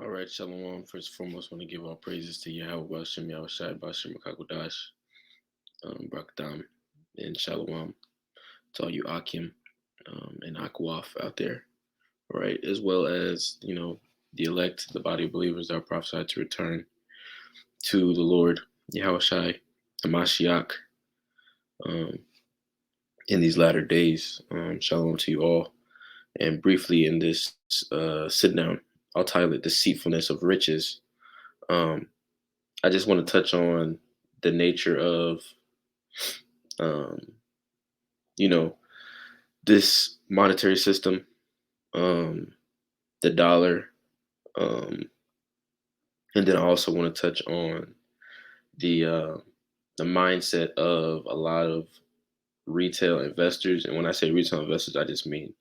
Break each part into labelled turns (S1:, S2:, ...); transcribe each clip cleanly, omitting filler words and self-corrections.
S1: All right, Shalom. First and foremost, want to give all praises to Yahweh, Bashem, Yahweh Shai, Bashem, Kakodash, Brakdam, and Shalom to all you Akim and Akwaf out there, all right, as well as, the elect, the body of believers that are prophesied to return to the Lord, Yahweh Shai, the Mashiach, um, in these latter days. Shalom to you all. And briefly in this sit down, I'll title it Deceitfulness of Riches. Um, I just want to touch on the nature of, um, you know, this monetary system, um, the dollar, um, and then I also want to touch on the uh, the mindset of a lot of retail investors. And when I say retail investors, I just mean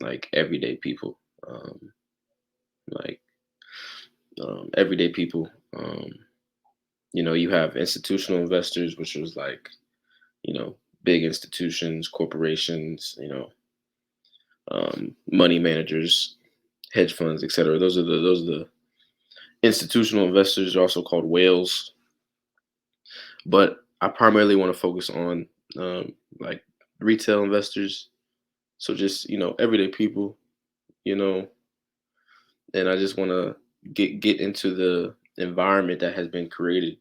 S1: like everyday people, um, like everyday people. You have institutional investors, which was like, big institutions, corporations, money managers, hedge funds, etc. Those are the institutional investors, are also called whales. But I primarily want to focus on like retail investors. So just everyday people, you know, and I just want to get into the environment that has been created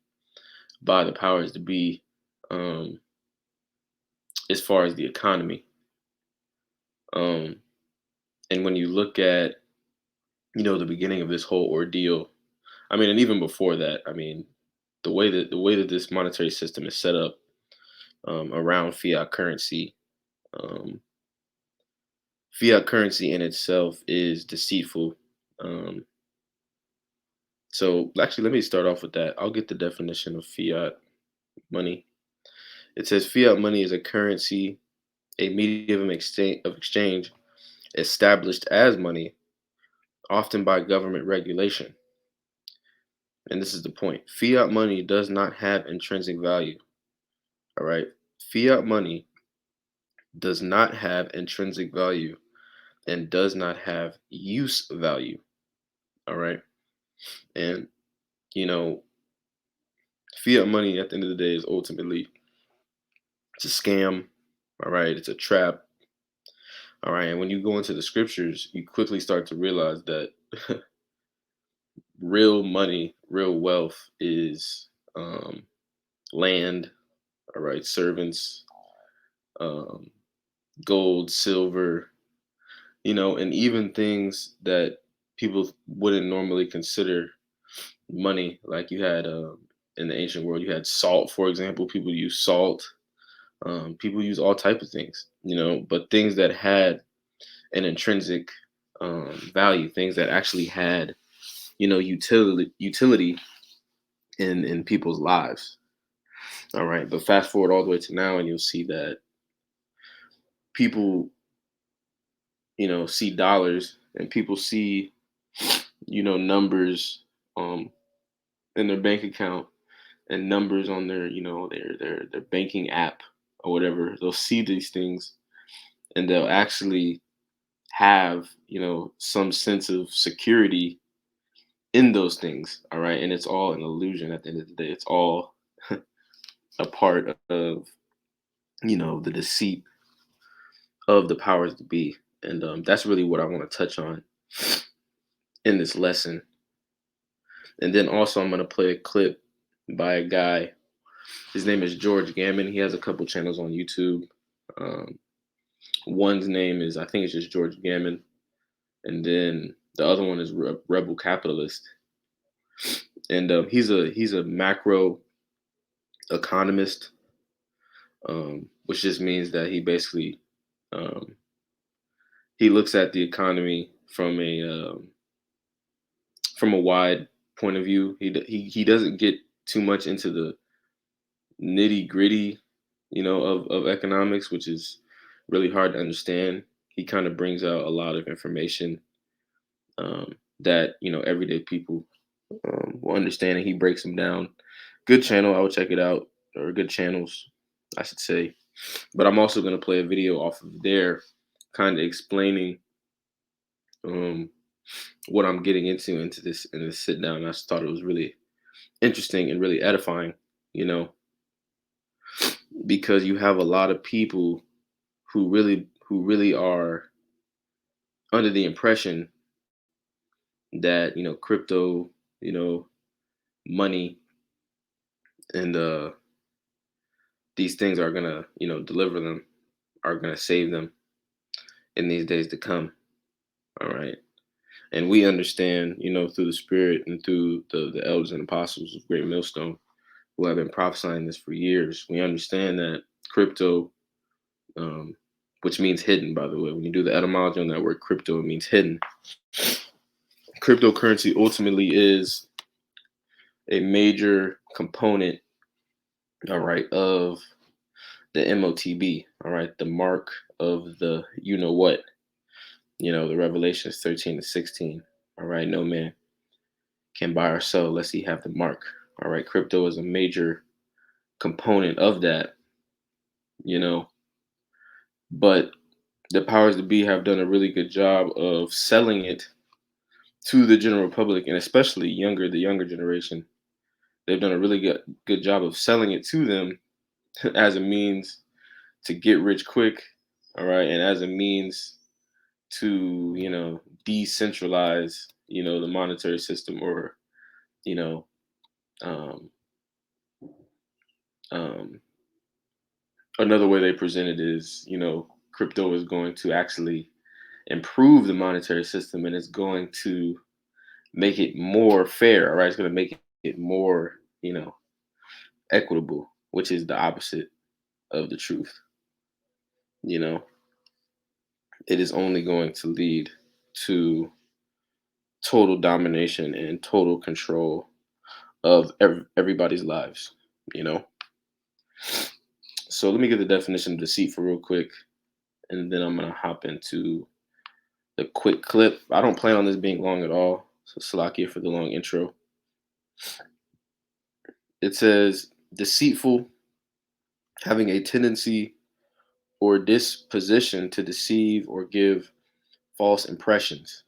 S1: by the powers to be, um, as far as the economy. Um, and when you look at the beginning of this whole ordeal, I mean, and even before that, I mean, the way that this monetary system is set up, around fiat currency. Um, Fiat currency in itself is deceitful. Um, so actually, let me start off with that. I'll get the definition of fiat money. It says fiat money is a currency, a medium of exchange established as money, often by government regulation. And this is the point: fiat money does not have intrinsic value. All right, fiat money does not have intrinsic value and does not have use value. All right. And, you know, fiat money at the end of the day is ultimately, it's a scam. All right. It's a trap. All right. And when you go into the scriptures, you quickly start to realize that real money, real wealth is, land. All right. Servants, um, gold, silver, and even things that people wouldn't normally consider money. Like you had, in the ancient world, you had salt, for example. People use salt. People use all type of things, but things that had an intrinsic, value, things that actually had, utility in people's lives. All right, but fast forward all the way to now, and you'll see that people, see dollars, and people see, numbers, in their bank account, and numbers on their, their banking app or whatever. They'll see these things, and they'll actually have, some sense of security in those things. All right. And it's all an illusion at the end of the day. It's all a part of, the deceit of the powers to be. And that's really what I want to touch on in this lesson. And then also, I'm going to play a clip by a guy. His name is George Gammon. He has a couple channels on YouTube. Um, One's name is, I think it's just George Gammon. And then the other one is Rebel Capitalist. And he's a macro economist, which just means that he basically, um, he looks at the economy from a wide point of view. He doesn't get too much into the nitty gritty, of economics, which is really hard to understand. He kind of brings out a lot of information, that everyday people, will understand, and he breaks them down. Good channel, I would check it out, or good channels, I should say. But I'm also going to play a video off of there, kind of explaining, um, what I'm getting into this in this sit down. I just thought it was really interesting and really edifying, you know, because you have a lot of people who really are under the impression that, crypto, you know, money and these things are gonna, deliver them, are gonna save them in these days to come. All right. And we understand, through the spirit and through the elders and apostles of Great Millstone who have been prophesying this for years. We understand that crypto, um, which means hidden, by the way, when you do the etymology on that word crypto, it means hidden. Cryptocurrency ultimately is a major component, all right, of the MOTB, all right, the mark of the you know what, the Revelations 13 to 16. All right, no man can buy or sell unless he have the mark. All right, crypto is a major component of that, you know, but the powers that be have done a really good job of selling it to the general public and especially the younger generation. They've done a really good job of selling it to them as a means to get rich quick, all right, and as a means to, decentralize, the monetary system, or, you know, um, um, another way they present it is, crypto is going to actually improve the monetary system and it's going to make it more fair, all right? It's going to make it more, equitable, which is the opposite of the truth. You know, it is only going to lead to total domination and total control of everybody's lives, you know? So let me get the definition of deceit for real quick, and then I'm going to hop into the quick clip. I don't plan on this being long at all, so Salakia for the long intro. It says, deceitful, having a tendency or disposition to deceive or give false impressions,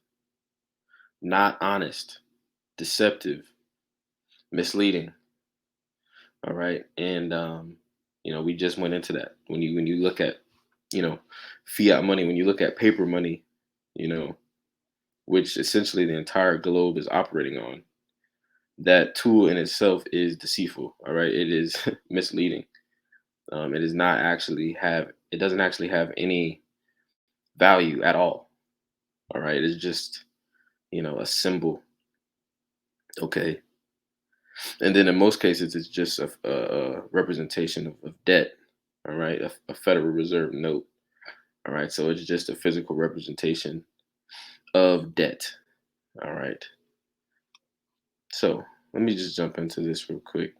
S1: not honest, deceptive, misleading. All right. And we just went into that. When you look at, you know, fiat money, when you look at paper money, you know, which essentially the entire globe is operating on, that tool in itself is deceitful. All right. It is misleading. It doesn't actually have any value at all. All right. It's just, a symbol. Okay. And then in most cases, it's just a representation of debt. All right. A Federal Reserve note. All right. So it's just a physical representation of debt. All right. So let me just jump into this real quick.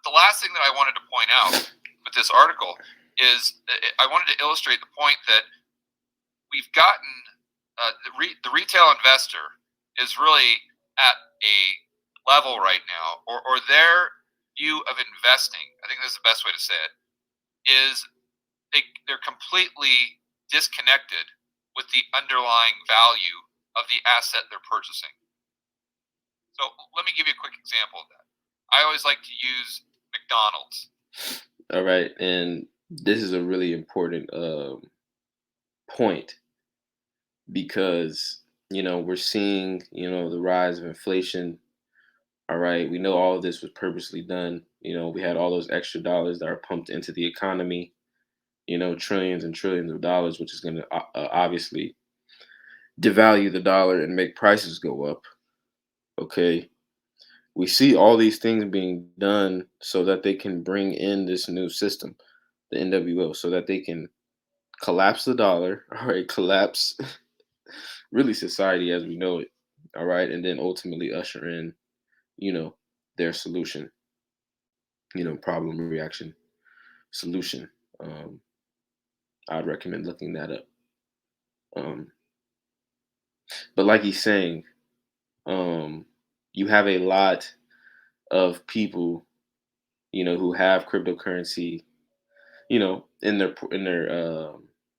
S2: The last thing that I wanted to point out with this article is I wanted to illustrate the point that we've gotten the retail investor is really at a level right now, or their view of investing, I think this is the best way to say it, is they're completely disconnected with the underlying value of the asset they're purchasing. So let me give you a quick example of that. I always like to use McDonald's.
S1: All right. And this is a really important point because, we're seeing, the rise of inflation. All right. We know all of this was purposely done. We had all those extra dollars that are pumped into the economy, trillions and trillions of dollars, which is going to obviously devalue the dollar and make prices go up. Okay. We see all these things being done so that they can bring in this new system, the NWO, so that they can collapse the dollar, all right, collapse really society as we know it, all right, and then ultimately usher in, you know, their solution, problem, reaction, solution. Um, I'd recommend looking that up. Um, but like he's saying, um, you have a lot of people, who have cryptocurrency, in their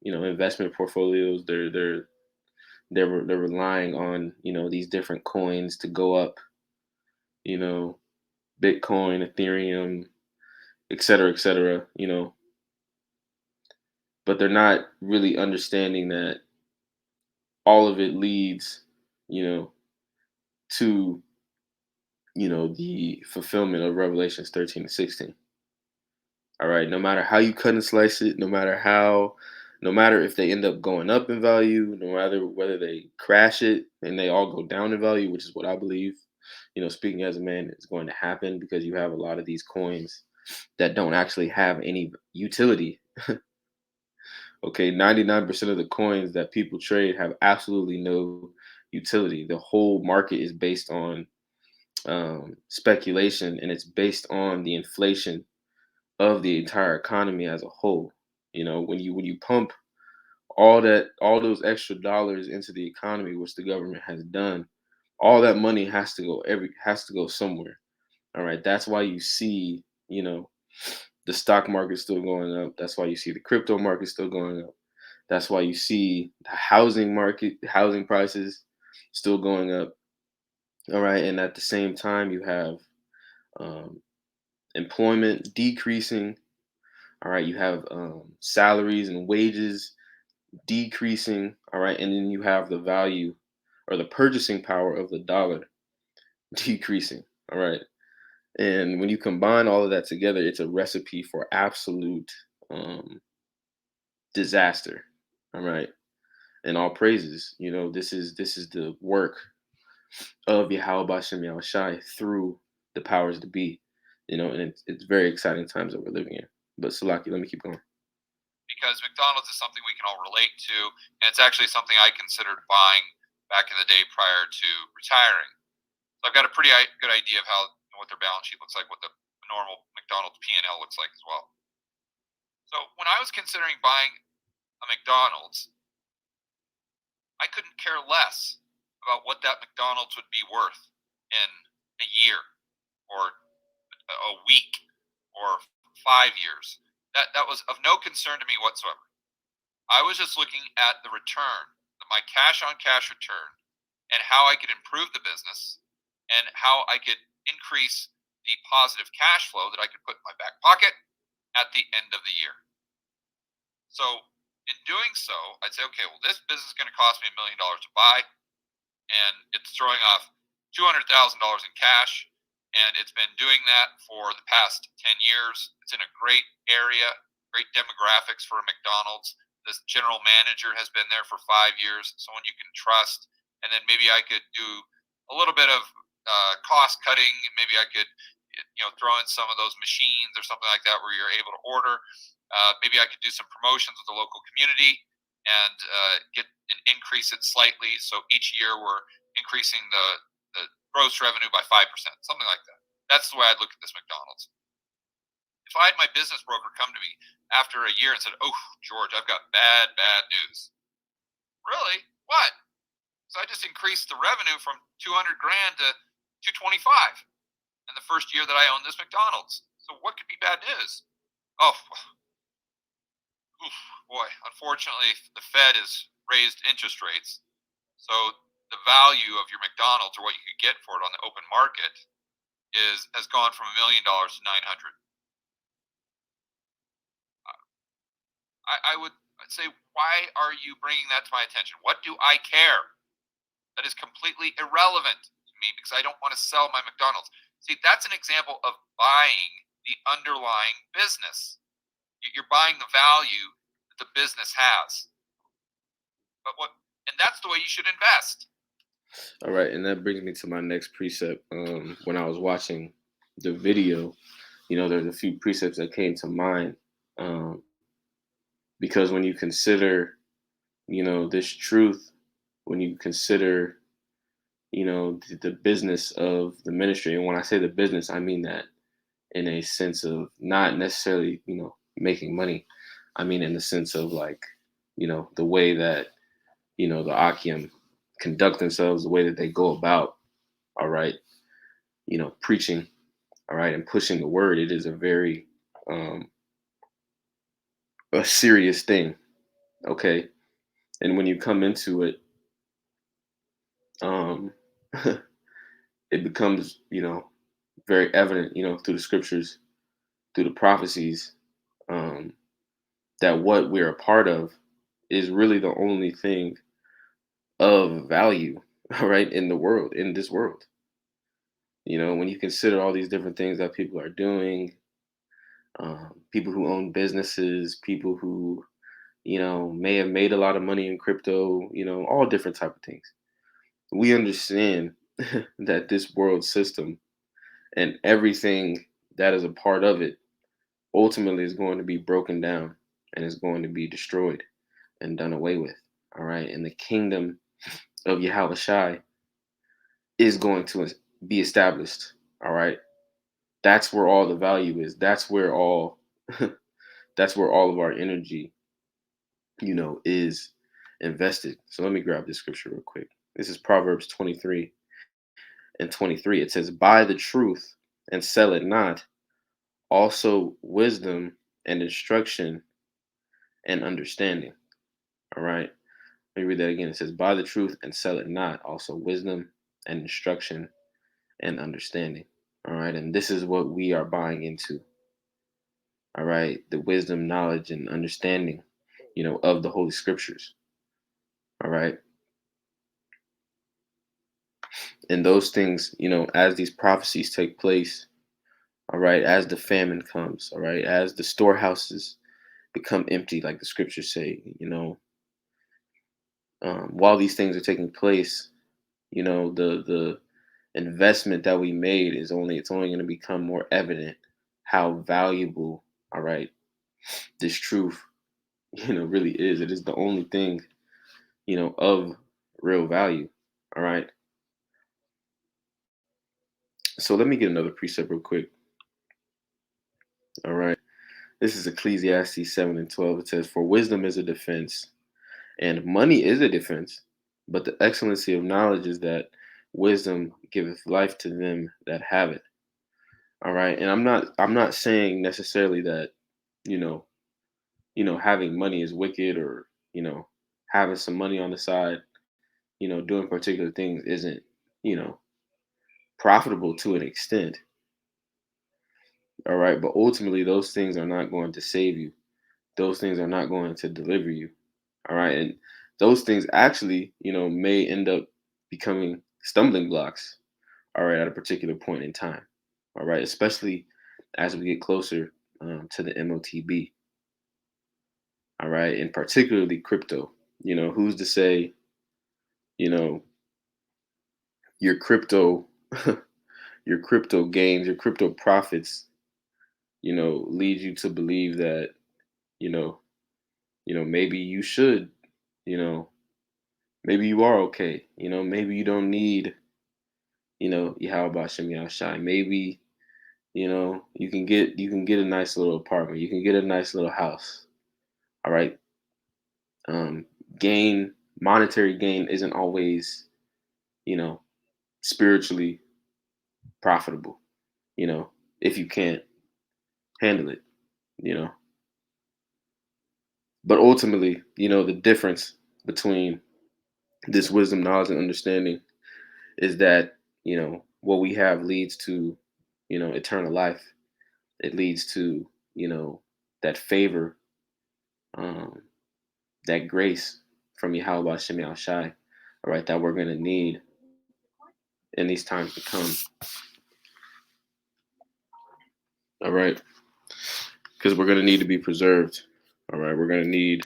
S1: investment portfolios. They're relying on these different coins to go up. You know, Bitcoin, Ethereum, et cetera, et cetera. But they're not really understanding that all of it leads, you know, to the fulfillment of Revelations 13 and 16. All right. No matter how you cut and slice it, no matter if they end up going up in value, no matter whether they crash it and they all go down in value, which is what I believe, speaking as a man, is going to happen because you have a lot of these coins that don't actually have any utility. Okay. 99% of the coins that people trade have absolutely no utility. The whole market is based on speculation, and it's based on the inflation of the entire economy as a whole. When you pump all those extra dollars into the economy, which the government has done, all that money has to go somewhere. All right, that's why you see the stock market still going up. That's why you see the crypto market still going up. That's why you see the housing prices still going up. All right, and at the same time you have um, employment decreasing. All right, you have salaries and wages decreasing. All right, and then you have the value or the purchasing power of the dollar decreasing. All right, and when you combine all of that together, it's a recipe for absolute um, disaster. All right, and all praises. This is the work of Yahweh Bashem Shai through the powers to be. And it's very exciting times that we're living in. But Salaki, let me keep going.
S2: because McDonald's is something we can all relate to, and it's actually something I considered buying back in the day prior to retiring. So I've got a pretty good idea of how what their balance sheet looks like, what the normal McDonald's P&L looks like as well. So when I was considering buying a McDonald's, I couldn't care less about what that McDonald's would be worth in a year or a week or 5 years. That was of no concern to me whatsoever. I was just looking at the return, my cash on cash return, and how I could improve the business and how I could increase the positive cash flow that I could put in my back pocket at the end of the year. So in doing so, I'd say, okay, well, this business is going to cost me $1 million to buy, and it's throwing off $200,000 in cash, and it's been doing that for the past 10 years. It's in a great area, great demographics for a McDonald's. This general manager has been there for 5 years, someone you can trust. And then maybe I could do a little bit of cost cutting. Maybe I could, throw in some of those machines or something like that where you're able to order. Maybe I could do some promotions with the local community and get and increase it slightly. So each year we're increasing the gross revenue by 5%, something like that. That's the way I'd look at this McDonald's. If I had my business broker come to me after a year and said, "Oh, George, I've got bad news." Really? What? So I just increased the revenue from 200 grand to 225 in the first year that I owned this McDonald's. So what could be bad news? Oh, boy, unfortunately, the Fed has raised interest rates. So the value of your McDonald's or what you could get for it on the open market has gone from $1 million to 900. I would say, why are you bringing that to my attention? What do I care? That is completely irrelevant to me because I don't want to sell my McDonald's. See, that's an example of buying the underlying business. You're buying the value that the business has. And that's the way you should invest.
S1: All right, and that brings me to my next precept. When I was watching the video, there's a few precepts that came to mind. Because when you consider, this truth, when you consider, the business of the ministry, and when I say the business, I mean that in a sense of not necessarily, making money. I mean in the sense of like, the way that, the Akim conduct themselves, the way that they go about, all right, preaching, all right, and pushing the word. It is a very a serious thing. Okay. And when you come into it, um, it becomes, very evident, through the scriptures, through the prophecies, um, that what we're a part of is really the only thing of value, right, in the world, in this world. When you consider all these different things that people are doing, people who own businesses, people who, may have made a lot of money in crypto, all different type of things. We understand that this world system and everything that is a part of it ultimately is going to be broken down and is going to be destroyed and done away with. All right. And the kingdom of Yahweh Shai is going to be established. All right. That's where all the value is. That's where all that's where all of our energy, is invested. So let me grab this scripture real quick. This is Proverbs 23 and 23. It says, "Buy the truth and sell it not, also wisdom and instruction and understanding." All right. Let me read that again. It says, "Buy the truth and sell it not, also wisdom and instruction and understanding." All right. And this is what we are buying into. All right. The wisdom, knowledge, and understanding, of the Holy Scriptures. All right. And those things, as these prophecies take place, all right, as the famine comes, all right, as the storehouses become empty, like the scriptures say, while these things are taking place, the investment that we made it's only going to become more evident how valuable, all right, this truth, really is. It is the only thing, of real value. All right. So let me get another precept real quick. All right. This is Ecclesiastes 7 and 12. It says, "For wisdom is a defense, and money is a defense, but the excellency of knowledge is that wisdom giveth life to them that have it." All right. And I'm not saying necessarily that, you know, having money is wicked, or, having some money on the side, doing particular things isn't, you know, profitable to an extent. All right. But ultimately those things are not going to save you. Those things are not going to deliver you. All right. And those things actually, may end up becoming stumbling blocks, all right, at a particular point in time. All right. Especially as we get closer, to the MOTB. All right. And particularly crypto. Who's to say, you know, your crypto, your crypto gains, your crypto profits, lead you to believe that, you know, maybe you should, you know, maybe you are okay. Maybe you don't need, Yahweh Bashem Yahushai. Maybe, you can get a nice little apartment. You can get a nice little house. All right. Um, gain monetary gain isn't always, you know, spiritually profitable, if you can't handle it, you know. But ultimately, the difference between this wisdom, knowledge, and understanding is that, what we have leads to, eternal life. It leads to, that favor, um, that grace from Yahweh Shem Shai, all right, that we're going to need in these times to come. All right. Because we're going to need to be preserved. All right. We're going to need,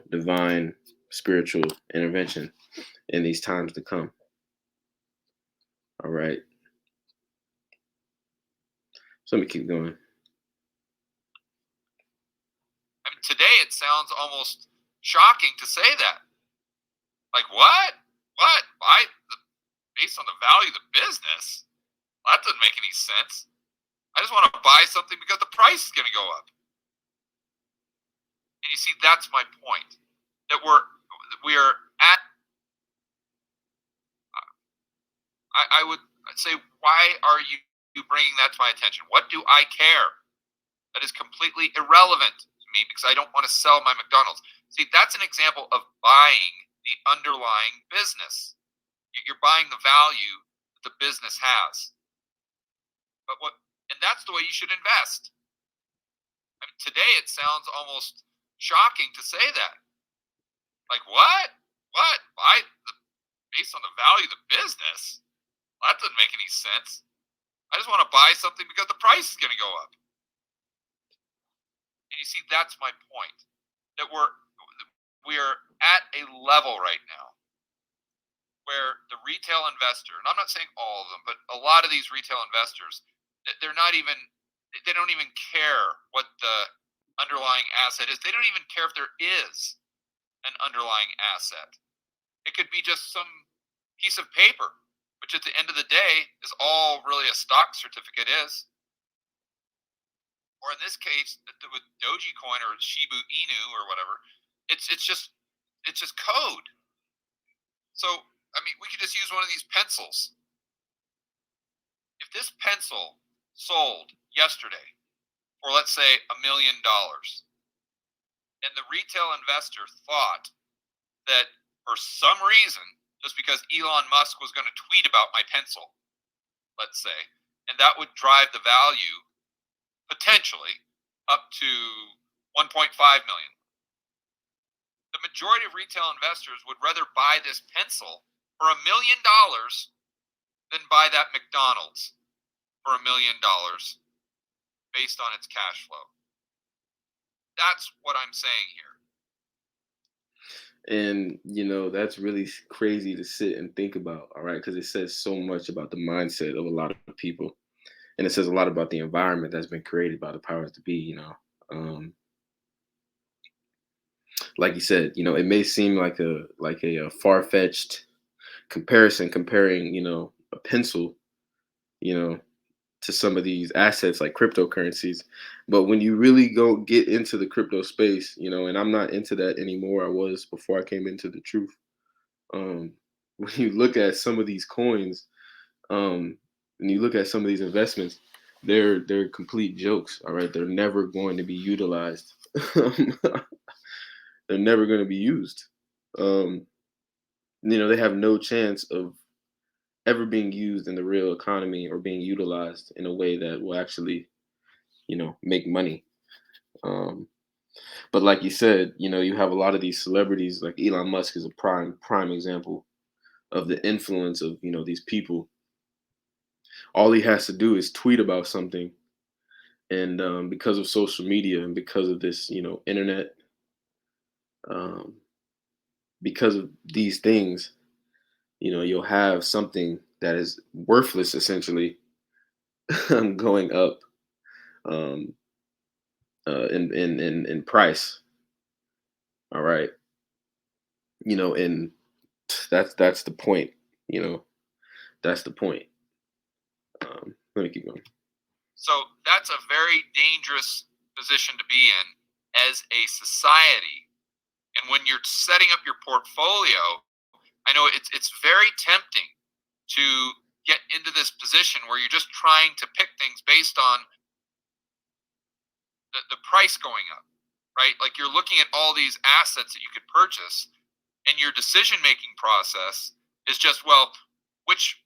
S1: divine spiritual intervention in these times to come. All right. So let me keep going.
S2: I mean, today it sounds almost shocking to say that. Like, what? What? Based on the value of the business? That doesn't make any sense. I just want to buy something because the price is going to go up. And you see, that's my point. That we are at. I would say, why are you bringing that to my attention? What do I care? That is completely irrelevant to me because I don't want to sell my McDonald's. See, that's an example of buying the underlying business. You're buying the value that the business has. But what, and that's the way you should invest. I mean, today it sounds almost shocking to say that. Like, what? What? Buy based on the value of the business? That doesn't make any sense. I just want to buy something because the price is going to go up. And you see, that's my point. That we're at a level right now where the retail investor, and I'm not saying all of them, but a lot of these retail investors, they don't even care what the underlying asset is. They don't even care if there is an underlying asset. It could be just some piece of paper, which at the end of the day is all really a stock certificate is. Or in this case, with Dogecoin or Shiba Inu or whatever, it's just code. So I mean, we could just use one of these pencils. If this pencil sold yesterday for, let's say, $1 million, and the retail investor thought that for some reason, just because Elon Musk was going to tweet about my pencil, let's say, and that would drive the value potentially up to 1.5 million. The majority of retail investors would rather buy this pencil for $1 million than buy that McDonald's for $1 million based on its cash flow. That's what I'm saying
S1: here. And, that's really crazy to sit and think about, all right? Because it says so much about the mindset of a lot of people. And it says a lot about the environment that's been created by the powers to be, like you said, it may seem like a far-fetched comparison, comparing, a pencil, to some of these assets like cryptocurrencies. But when you really go get into the crypto space, and I'm not into that anymore. I was before I came into the truth. When you look at some of these coins, and you look at some of these investments, they're complete jokes. All right, they're never going to be utilized. They're never going to be used. They have no chance of ever being used in the real economy or being utilized in a way that will actually, make money. But like you said, you have a lot of these celebrities, like Elon Musk is a prime example of the influence of, these people. All he has to do is tweet about something, and because of social media and because of this, internet, um, because of these things, you'll have something that is worthless essentially going up, um, in price. All right, and that's the point. That's the point. Let me keep going.
S2: So that's a very dangerous position to be in as a society. And when you're setting up your portfolio, I know it's very tempting to get into this position where you're just trying to pick things based on the price going up, right? Like you're looking at all these assets that you could purchase, and your decision-making process is just, well, which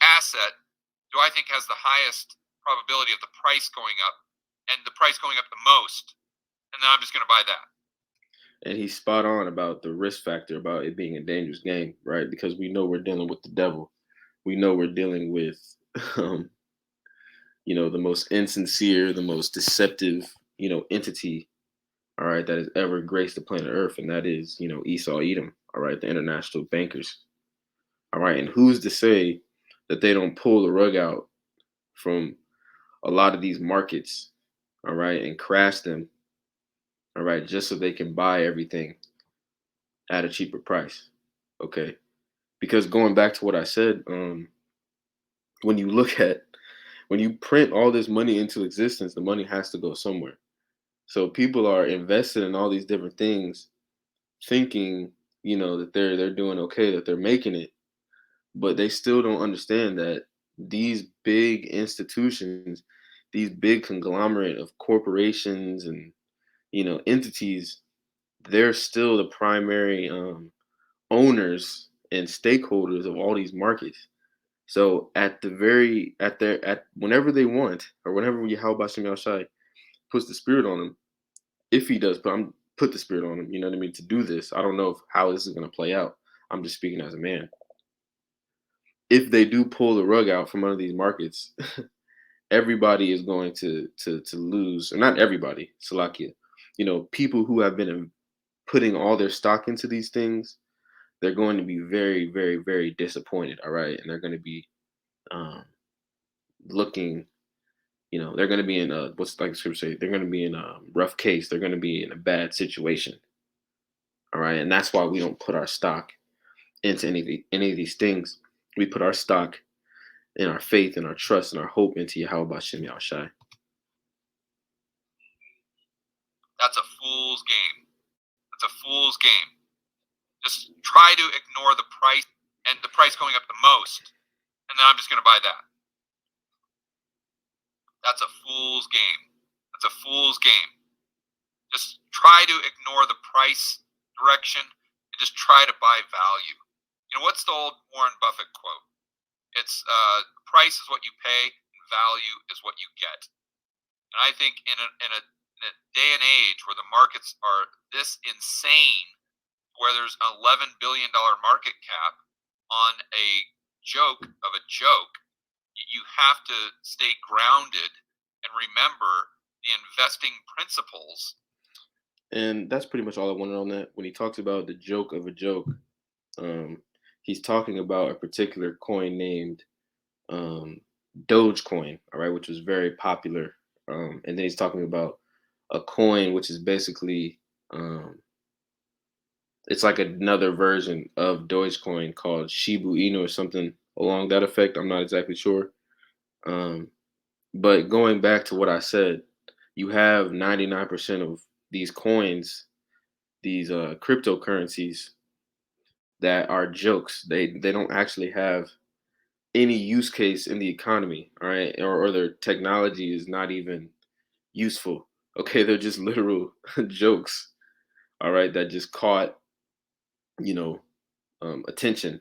S2: asset do I think has the highest probability of the price going up and the price going up the most, and then I'm just going to buy that.
S1: And he's spot on about the risk factor, about it being a dangerous game, right? Because we know we're dealing with the devil. We know we're dealing with, the most insincere, the most deceptive, entity, all right, that has ever graced the planet Earth, and that is, Esau Edom, all right, the international bankers, all right. And who's to say that they don't pull the rug out from a lot of these markets, all right, and crash them, all right, just so they can buy everything at a cheaper price, okay? Because going back to what I said, when you print all this money into existence, the money has to go somewhere. So people are invested in all these different things, thinking, that they're doing okay, that they're making it, but they still don't understand that these big institutions, these big conglomerate of corporations and entities, they're still the primary owners and stakeholders of all these markets. So at whenever they want, or whenever Yahweh Bashem Yahushai puts the spirit on them, if he does put the spirit on them, you know what I mean, to do this. I don't know how this is going to play out. I'm just speaking as a man. If they do pull the rug out from under these markets, everybody is going to lose, or not everybody, Salakia. People who have been putting all their stock into these things, they're going to be very, very, very disappointed. All right, and they're going to be um, looking. They're going to be in a, what's like the scripture say, they're going to be in a rough case. They're going to be in a bad situation. All right, and that's why we don't put our stock into any of these things. We put our stock in our faith and our trust and our hope into Yahweh Bashem Yahushai.
S2: That's a fool's game. That's a fool's game. Just try to ignore the price and the price going up the most, and then I'm just going to buy that. That's a fool's game. That's a fool's game. Just try to ignore the price direction and just try to buy value. What's the old Warren Buffett quote? It's price is what you pay, and value is what you get. And I think in a day and age where the markets are this insane, where there's an $11 billion market cap on a joke of a joke, you have to stay grounded and remember the investing principles.
S1: And that's pretty much all I wanted on that. When he talks about the joke of a joke, he's talking about a particular coin named Dogecoin, all right, which was very popular. And then he's talking about a coin which is basically it's like another version of Dogecoin called Shibu Inu or something along that effect. I'm not exactly sure. But going back to what I said, you have 99% of these coins, these cryptocurrencies that are jokes. They don't actually have any use case in the economy, all right, or their technology is not even useful. Okay, they're just literal jokes, all right, that just caught you know attention,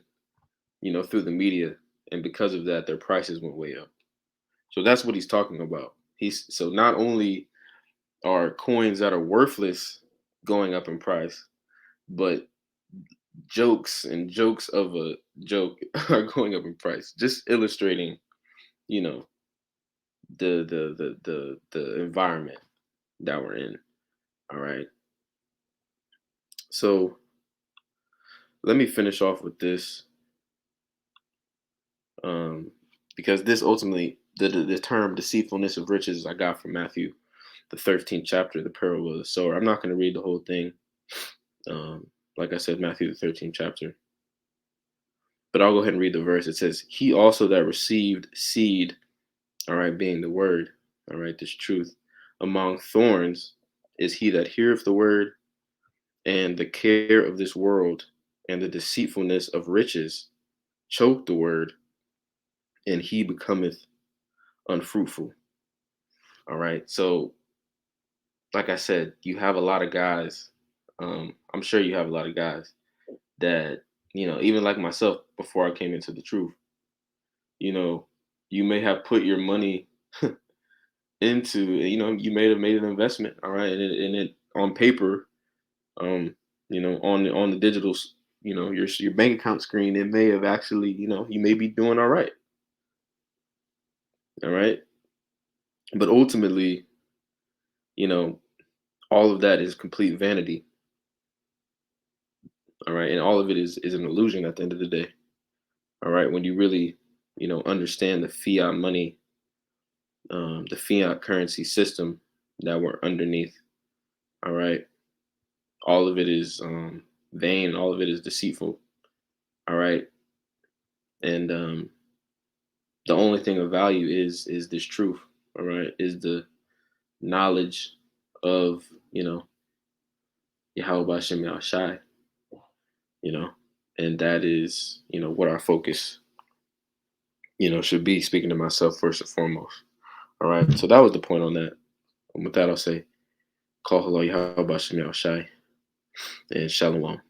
S1: through the media, and because of that, their prices went way up. So that's what he's talking about. So not only are coins that are worthless going up in price, but jokes and jokes of a joke are going up in price. Just illustrating, you know, the environment that we're in. All right. So let me finish off with this, um, because this ultimately the term deceitfulness of riches I got from Matthew, the 13th chapter, the parable of the sower. I'm not going to read the whole thing. Like I said, Matthew the 13th chapter. But I'll go ahead and read the verse. It says, "He also that received seed," all right, being the word, all right, this truth, "among thorns is he that heareth the word, and the care of this world and the deceitfulness of riches choke the word, and he becometh unfruitful." All right. So, like I said, you have a lot of guys. I'm sure you have a lot of guys that, even like myself before I came into the truth, you know, you may have put your money into, you may have made an investment, all right, and it on paper, on the digital, your bank account screen, it may have actually, you may be doing all right, but ultimately, you know, all of that is complete vanity, all right, and all of it is an illusion at the end of the day, all right, when you really, understand the fiat money, the fiat currency system that we're underneath, all right, all of it is vain, all of it is deceitful, all right, and the only thing of value is this truth, all right, is the knowledge of Yahweh Bashem Yahushai, you know, and that is what our focus should be. Speaking to myself first and foremost, All right. So that was the point on that. And with that, I'll say, call hello, Yahweh Shem Shai, and Shalom.